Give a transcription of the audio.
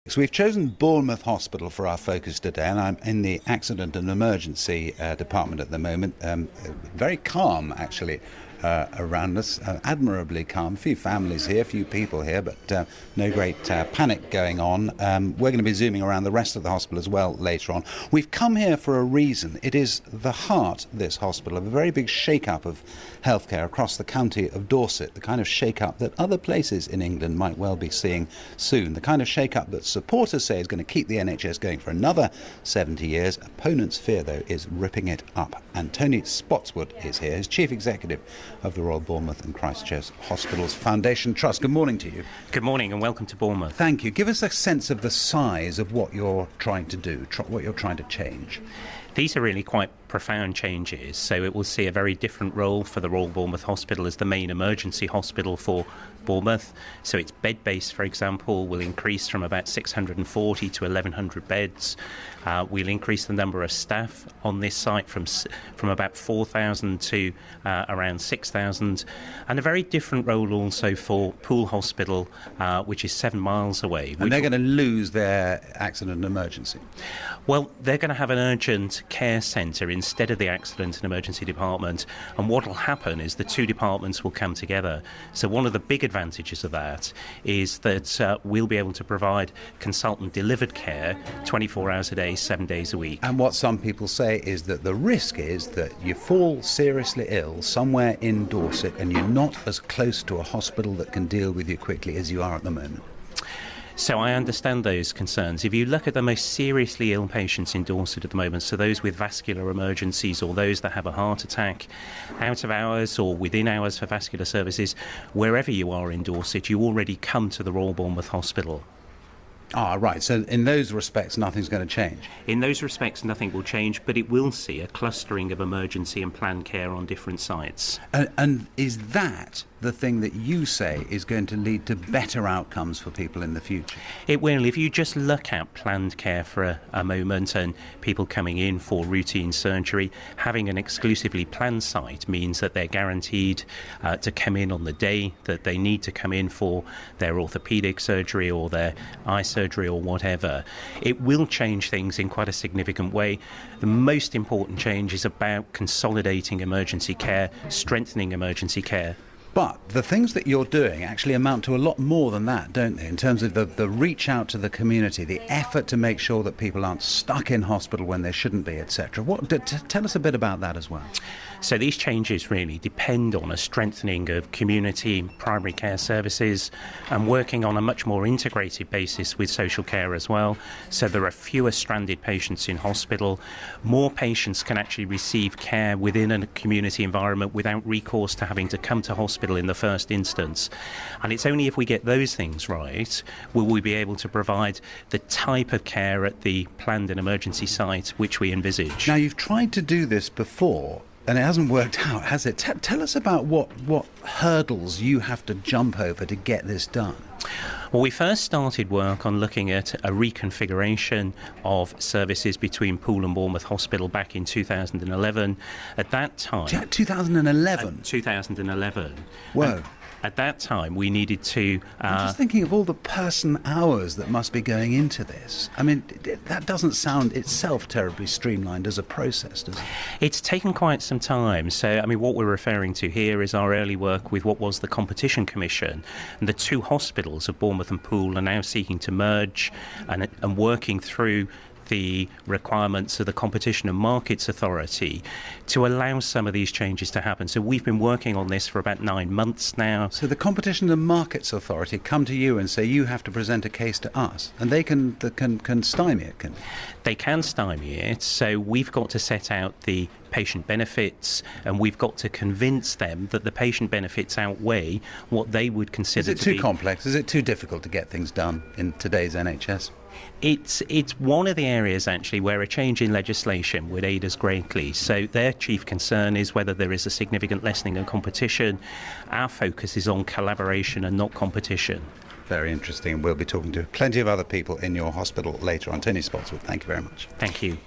So we've chosen Bournemouth Hospital for our focus today, and I'm in the accident and emergency department at the moment. Very calm, actually, around us, admirably calm. A few families here, a few people here, but no great panic going on. We're going to be zooming around the rest of the hospital as well later on. We've come here for a reason. It is the heart, this hospital, of a very big shake-up of healthcare across the county of Dorset, the kind of shake-up that other places in England might well be seeing soon, the kind of shake-up that supporters say is going to keep the NHS going for another 70 years. Opponents fear, though, is ripping it up. And Tony Spotswood is here, as Chief Executive of the Royal Bournemouth and Christchurch Hospitals Foundation Trust. Good morning to you. Good morning and welcome to Bournemouth. Thank you. Give us a sense of the size of what you're trying to do, what you're trying to change. These are really quite profound changes, so it will see a very different role for the Royal Bournemouth Hospital as the main emergency hospital for Bournemouth. So its bed base, for example, will increase from about 640 to 1,100 beds. We'll increase the number of staff on this site from about 4,000 to around 6,000, and a very different role also for Poole Hospital, which is 7 miles away. And they're going to lose their accident and emergency? Well, they're going to have an urgent care centre instead of the accident and emergency department, and what will happen is the two departments will come together. So one of the big advantages of that is that we'll be able to provide consultant delivered care 24 hours a day, 7 days a week. And what some people say is that the risk is that you fall seriously ill somewhere in Dorset and you're not as close to a hospital that can deal with you quickly as you are at the moment. So I understand those concerns. If you look at the most seriously ill patients in Dorset at the moment, so those with vascular emergencies or those that have a heart attack, out of hours or within hours for vascular services, wherever you are in Dorset, you already come to the Royal Bournemouth Hospital. Ah, right. So in those respects, nothing's going to change? In those respects, nothing will change, but it will see a clustering of emergency and planned care on different sites. And is that the thing that you say is going to lead to better outcomes for people in the future? It will. If you just look at planned care for a moment and people coming in for routine surgery, having an exclusively planned site means that they're guaranteed to come in on the day that they need to come in for their orthopaedic surgery or their eye surgery or whatever. It will change things in quite a significant way. The most important change is about consolidating emergency care, strengthening emergency care. But the things that you're doing actually amount to a lot more than that, don't they? In terms of the reach out to the community, the effort to make sure that people aren't stuck in hospital when they shouldn't be, etc. Tell us a bit about that as well. So these changes really depend on a strengthening of community primary care services and working on a much more integrated basis with social care as well. So there are fewer stranded patients in hospital. More patients can actually receive care within a community environment without recourse to having to come to hospital in the first instance. And it's only if we get those things right will we be able to provide the type of care at the planned and emergency site which we envisage. Now, you've tried to do this before and it hasn't worked out, has it? Tell us about what hurdles you have to jump over to get this done. Well, we first started work on looking at a reconfiguration of services between Poole and Bournemouth Hospital back in 2011. At that time... 2011? 2011. Whoa. At that time, we needed to... I'm just thinking of all the person hours that must be going into this. I mean, that doesn't sound itself terribly streamlined as a process, does it? It's taken quite some time. So, I mean, what we're referring to here is our early work with what was the Competition Commission. And the two hospitals of Bournemouth and Poole are now seeking to merge and working through the requirements of the Competition and Markets Authority to allow some of these changes to happen. So we've been working on this for about 9 months now. So the Competition and Markets Authority come to you and say you have to present a case to us, and they can stymie it, can they? They can stymie it, so we've got to set out the patient benefits and we've got to convince them that the patient benefits outweigh what they would consider to be... Is it too complex? Is it too difficult to get things done in today's NHS? It's one of the areas actually where a change in legislation would aid us greatly. So their chief concern is whether there is a significant lessening of competition. Our focus is on collaboration and not competition. Very interesting. We'll be talking to plenty of other people in your hospital later on. Tony Spotswood, thank you very much. Thank you.